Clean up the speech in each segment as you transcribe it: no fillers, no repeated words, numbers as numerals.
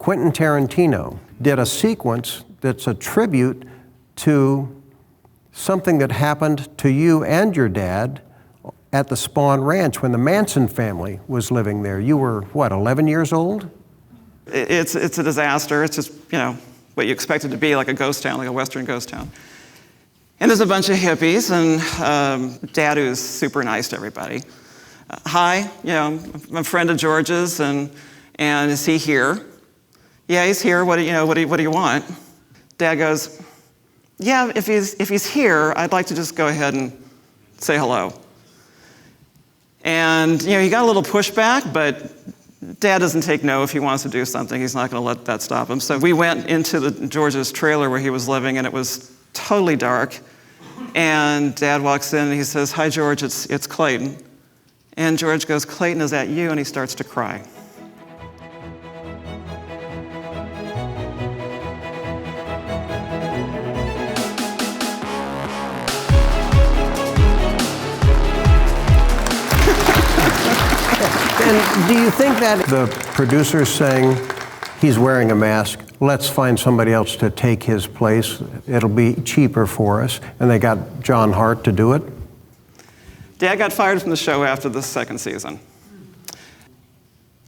Quentin Tarantino did a sequence that's a tribute to something that happened to you and your dad at the Spahn Ranch when the Manson family was living there. You were, what, 11 years old? It's a disaster. It's just, what you expect it to be, like a ghost town, like a Western ghost town. And there's a bunch of hippies, and Dad, who's super nice to everybody. Hi, I'm a friend of George's, and is he here? Yeah, he's here. What do you want? Dad goes, yeah, if he's here, I'd like to just go ahead and say hello. And he got a little pushback, but Dad doesn't take no if he wants to do something. He's not going to let that stop him. So we went into George's trailer where he was living, and it was totally dark. And Dad walks in and he says, "Hi, George, it's Clayton." And George goes, "Clayton, is that you?" And he starts to cry. And do you think that the producer's saying, he's wearing a mask, let's find somebody else to take his place, it'll be cheaper for us, and they got John Hart to do it? Dad got fired from the show after the second season.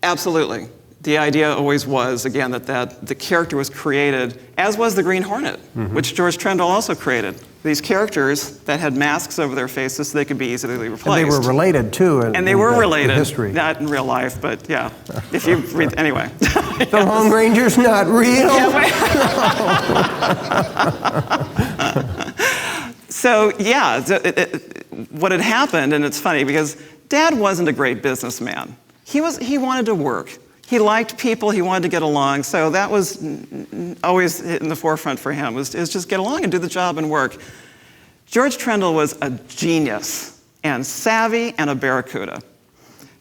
Absolutely. The idea always was, again, that the character was created, as was the Green Hornet, which George Trendle also created. These characters that had masks over their faces so they could be easily replaced. And they were related, too, in history. Not in real life, but yeah. If you read, anyway. The Lone Ranger's not real? So, yeah, what had happened, and it's funny, because Dad wasn't a great businessman. He wanted to work. He liked people, he wanted to get along, so that was always in the forefront for him, was just get along and do the job and work. George Trendle was a genius and savvy and a barracuda.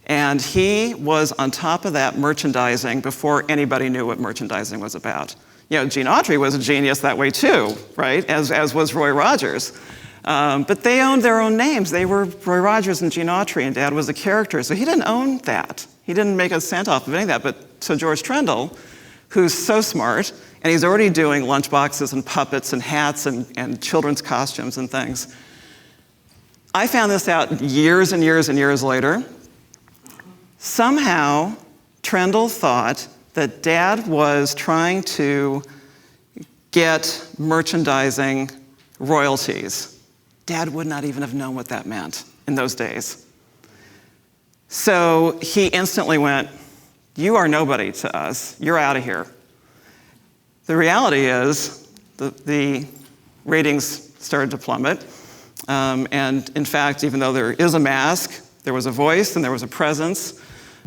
And he was on top of that merchandising before anybody knew what merchandising was about. Gene Autry was a genius that way too, right? As was Roy Rogers. But they owned their own names. They were Roy Rogers and Gene Autry, and Dad was a character, so he didn't own that. He didn't make a cent off of any of that. But so George Trendle, who's so smart, and he's already doing lunchboxes and puppets and hats and children's costumes and things. I found this out years and years and years later. Somehow, Trendle thought that Dad was trying to get merchandising royalties. Dad would not even have known what that meant in those days. So he instantly went, "You are nobody to us. You're out of here." The reality is the ratings started to plummet. And in fact, even though there is a mask, there was a voice and there was a presence.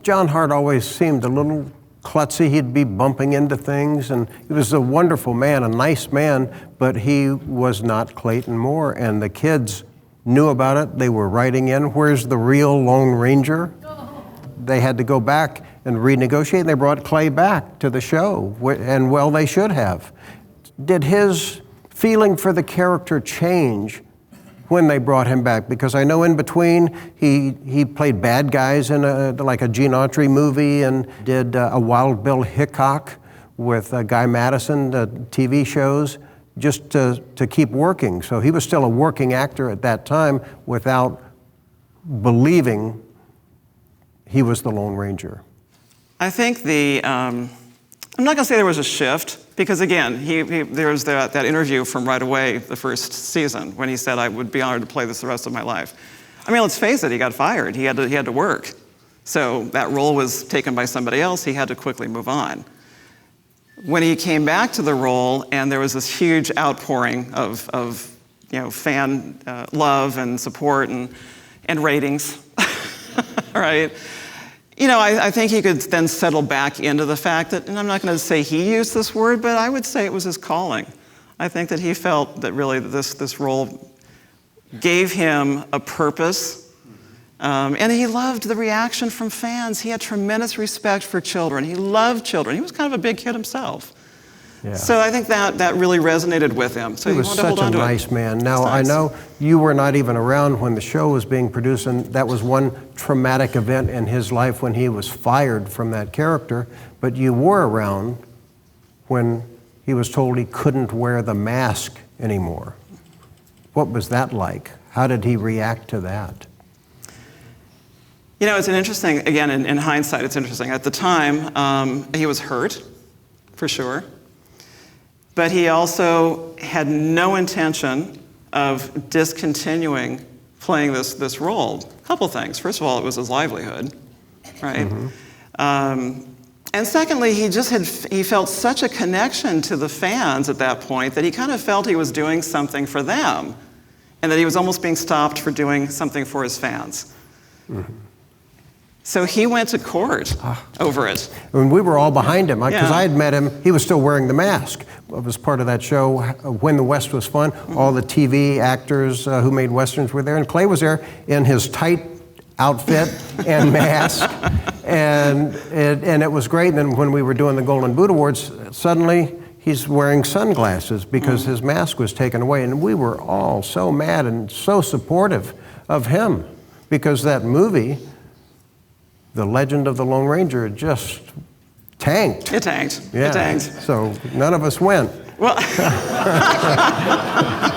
John Hart always seemed a little klutzy. He'd be bumping into things, and he was a wonderful man, a nice man, but he was not Clayton Moore, and the kids knew about it. They were writing in, "Where's the real Lone Ranger?" They had to go back and renegotiate. They brought Clay back to the show, and well, they should have. Did his feeling for the character change when they brought him back? Because I know in between he played bad guys in like a Gene Autry movie, and did a Wild Bill Hickok with Guy Madison, the TV shows, just to keep working. So he was still a working actor at that time without believing he was the Lone Ranger. I think I'm not going to say there was a shift, because again, there was that interview from right away, the first season, when he said, "I would be honored to play this the rest of my life." I mean, let's face it, he got fired. He had to work. So that role was taken by somebody else. He had to quickly move on. When he came back to the role, and there was this huge outpouring of fan love and support and ratings, right? I think he could then settle back into the fact that, and I'm not going to say he used this word, but I would say it was his calling. I think that he felt that really this role gave him a purpose, and he loved the reaction from fans. He had tremendous respect for children. He loved children. He was kind of a big kid himself. Yeah. So I think that really resonated with him. So he was such a nice man. Now, I know you were not even around when the show was being produced, and that was one traumatic event in his life when he was fired from that character, but you were around when he was told he couldn't wear the mask anymore. What was that like? How did he react to that? You know, it's an interesting, again, in hindsight, it's interesting. At the time, he was hurt, for sure. But he also had no intention of discontinuing playing this role. A couple things. First of all, it was his livelihood, right? And secondly, he felt such a connection to the fans at that point that he kind of felt he was doing something for them, and that he was almost being stopped for doing something for his fans. So he went to court over it. And we were all behind him, because Yeah. I had met him. He was still wearing the mask. It was part of that show, When the West Was Fun. All the TV actors who made Westerns were there, and Clay was there in his tight outfit and mask, and it was great. And then when we were doing the Golden Boot Awards, suddenly he's wearing sunglasses because his mask was taken away, and we were all so mad and so supportive of him, because that movie, The Legend of the Lone Ranger, just tanked. It tanked. Yeah. It tanked. So none of us went. Well,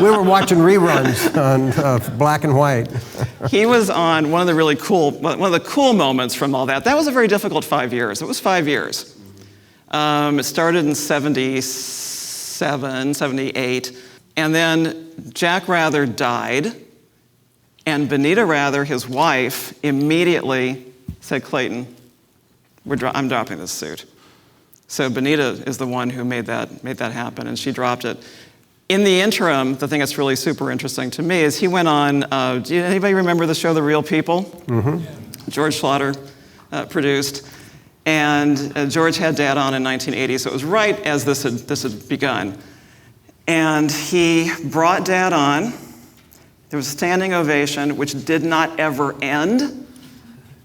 We were watching reruns on black and white. he was on one of the cool moments from all that. That was a very difficult 5 years. It was 5 years. It started in 77, 78, and then Jack Rather died, and Benita Rather, his wife, immediately said, Clayton, I'm dropping this suit. So Benita is the one who made that happen, and she dropped it. In the interim, the thing that's really super interesting to me is he went on, anybody remember the show The Real People? George Schlatter produced. And George had Dad on in 1980, so it was right as this had begun. And he brought Dad on. There was a standing ovation, which did not ever end.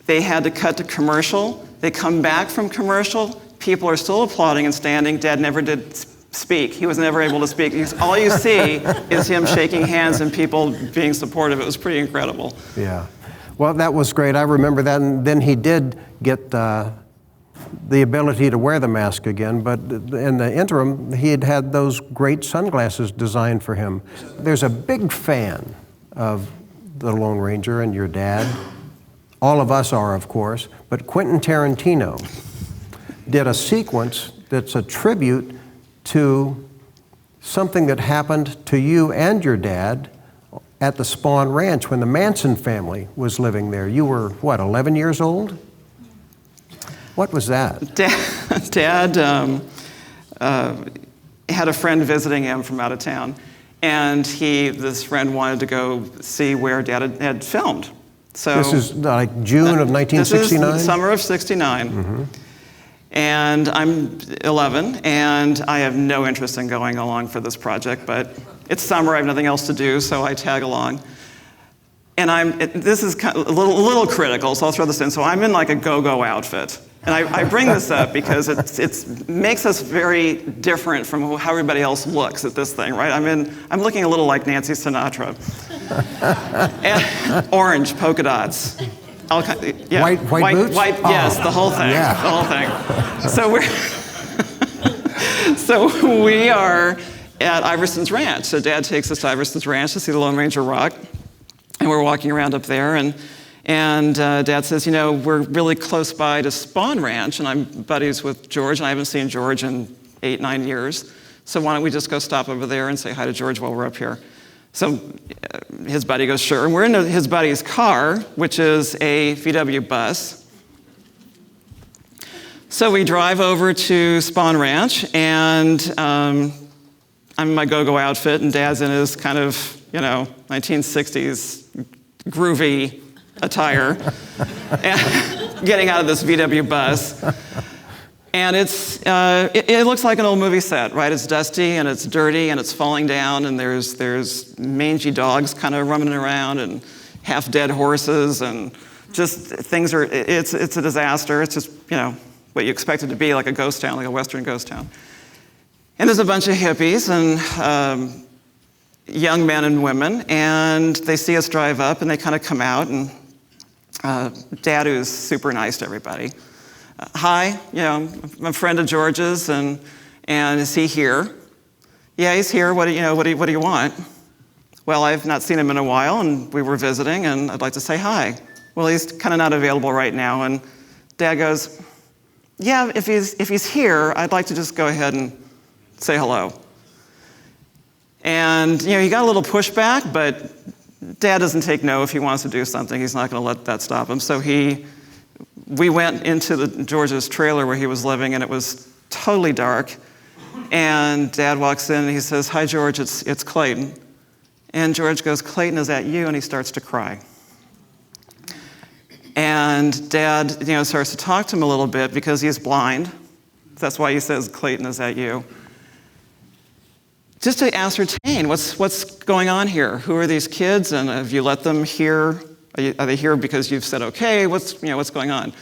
They had to cut to commercial. They come back from commercial. People are still applauding and standing. Dad never did speak. He was never able to speak. All you see is him shaking hands and people being supportive. It was pretty incredible. Yeah. Well, that was great. I remember that. And then he did get the ability to wear the mask again, but in the interim, he had had those great sunglasses designed for him. There's a big fan of The Lone Ranger and your dad. All of us are, of course, but Quentin Tarantino did a sequence that's a tribute to something that happened to you and your dad at the Spahn Ranch when the Manson family was living there. You were, 11 years old? What was that? Dad had a friend visiting him from out of town, and this friend wanted to go see where Dad had filmed. So this is like June of 1969? This is summer of 69. And I'm 11, and I have no interest in going along for this project, but it's summer, I have nothing else to do, so I tag along. And this is kind of a little critical, so I'll throw this in. So I'm in like a go-go outfit. And I bring this up because it makes us very different from how everybody else looks at this thing, right? I'm looking a little like Nancy Sinatra. And orange polka dots. Yeah. White boots? Yes, the whole thing. Yeah. The whole thing. So we are at Iverson's Ranch. So Dad takes us to Iverson's Ranch to see the Lone Ranger rock. And we're walking around up there, and Dad says, we're really close by to Spahn Ranch, and I'm buddies with George, and I haven't seen George in 8-9 years. So why don't we just go stop over there and say hi to George while we're up here? So his buddy goes, sure. And we're in his buddy's car, which is a VW bus. So we drive over to Spahn Ranch, and I'm in my go-go outfit, and Dad's in his kind of, 1960s groovy attire, and getting out of this VW bus. And it looks like an old movie set, right? It's dusty and it's dirty and it's falling down, and there's mangy dogs kind of running around and half-dead horses, and just things it's a disaster. It's just, what you expect it to be, like a ghost town, like a Western ghost town. And there's a bunch of hippies and young men and women, and they see us drive up, and they kind of come out, and Dad, who's super nice to everybody. Hi, I'm a friend of George's, and And is he here? Yeah, he's here. What do you want? Well, I've not seen him in a while, and we were visiting, and I'd like to say hi. Well, he's kind of not available right now. And Dad goes, yeah, if he's here, I'd like to just go ahead and say hello. And he got a little pushback, but Dad doesn't take no if he wants to do something. He's not going to let that stop him. So we went into George's trailer where he was living, and it was totally dark. And Dad walks in, and he says, hi, George, it's Clayton. And George goes, Clayton, is that you? And he starts to cry. And Dad, starts to talk to him a little bit because he's blind. That's why he says, Clayton, is that you? Just to ascertain what's going on here. Who are these kids, and have you let them here? Are they here because you've said okay? What's going on?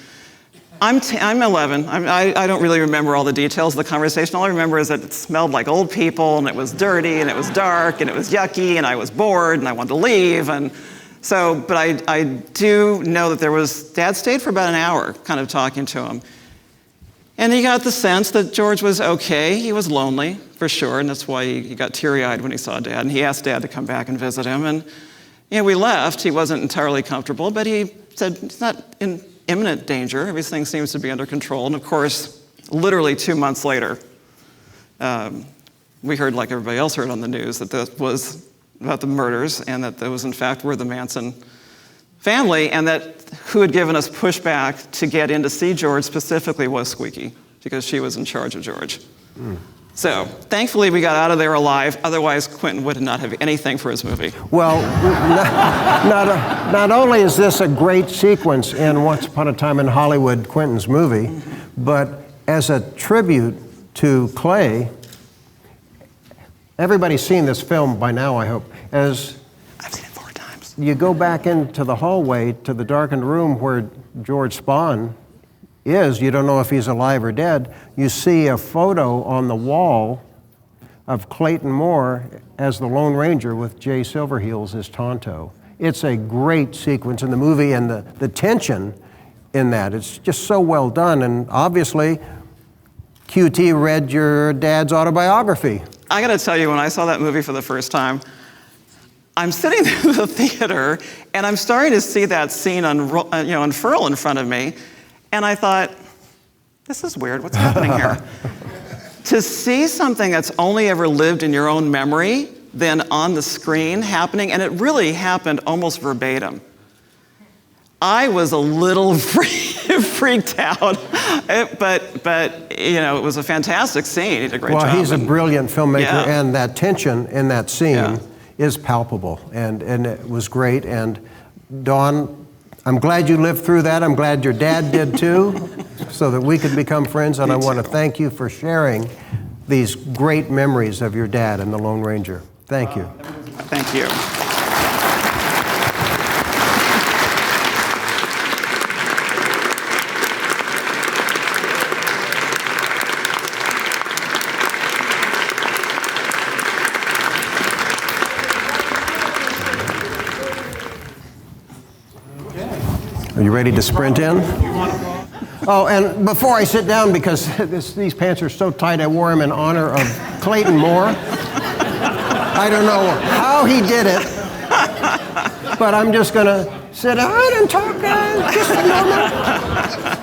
I'm 11. I don't really remember all the details of the conversation. All I remember is that it smelled like old people, and it was dirty, and it was dark, and it was yucky, and I was bored, and I wanted to leave. And so, but I do know that Dad stayed for about an hour, kind of talking to him. And he got the sense that George was okay. He was lonely, for sure, and that's why he got teary-eyed when he saw Dad. And he asked Dad to come back and visit him. And we left. He wasn't entirely comfortable, but he said it's not in imminent danger. Everything seems to be under control. And of course, literally 2 months later, we heard, like everybody else heard on the news, that this was about the murders, and that those, in fact, were the Manson family, and that who had given us pushback to get in to see George specifically was Squeaky, because she was in charge of George. So, thankfully, we got out of there alive. Otherwise, Quentin would not have anything for his movie. Well, not only is this a great sequence in Once Upon a Time in Hollywood, Quentin's movie, but as a tribute to Clay, everybody's seen this film by now, I hope. I've seen it 4 times. You go back into the hallway to the darkened room where George Spahn is. You don't know if he's alive or dead. You see a photo on the wall of Clayton Moore as the Lone Ranger with Jay Silverheels as Tonto. It's a great sequence in the movie, and the tension in that, it's just so well done. And obviously, QT read your dad's autobiography. I got to tell you, when I saw that movie for the first time, I'm sitting in the theater, and I'm starting to see that scene unfurl in front of me, and I thought, this is weird. What's happening here? To see something that's only ever lived in your own memory, then on the screen happening, and it really happened almost verbatim. I was a little freaked out, but it was a fantastic scene. He did a great job. Well, he's a brilliant filmmaker, and that tension in that scene is palpable, and it was great. And Dawn, I'm glad you lived through that. I'm glad your dad did too, so that we could become friends. And I want to thank you for sharing these great memories of your dad and the Lone Ranger. Thank you. Thank you. Are you ready to sprint in? Oh, and before I sit down, because these pants are so tight, I wore them in honor of Clayton Moore. I don't know how he did it, but I'm just going to sit down and talk just a moment.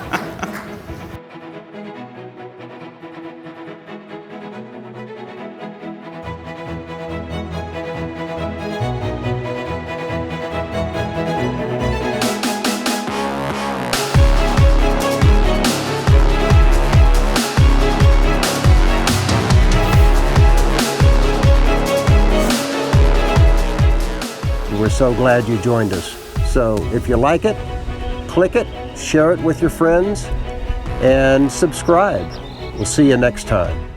We're so glad you joined us. So if you like it, click it, share it with your friends, and subscribe. We'll see you next time.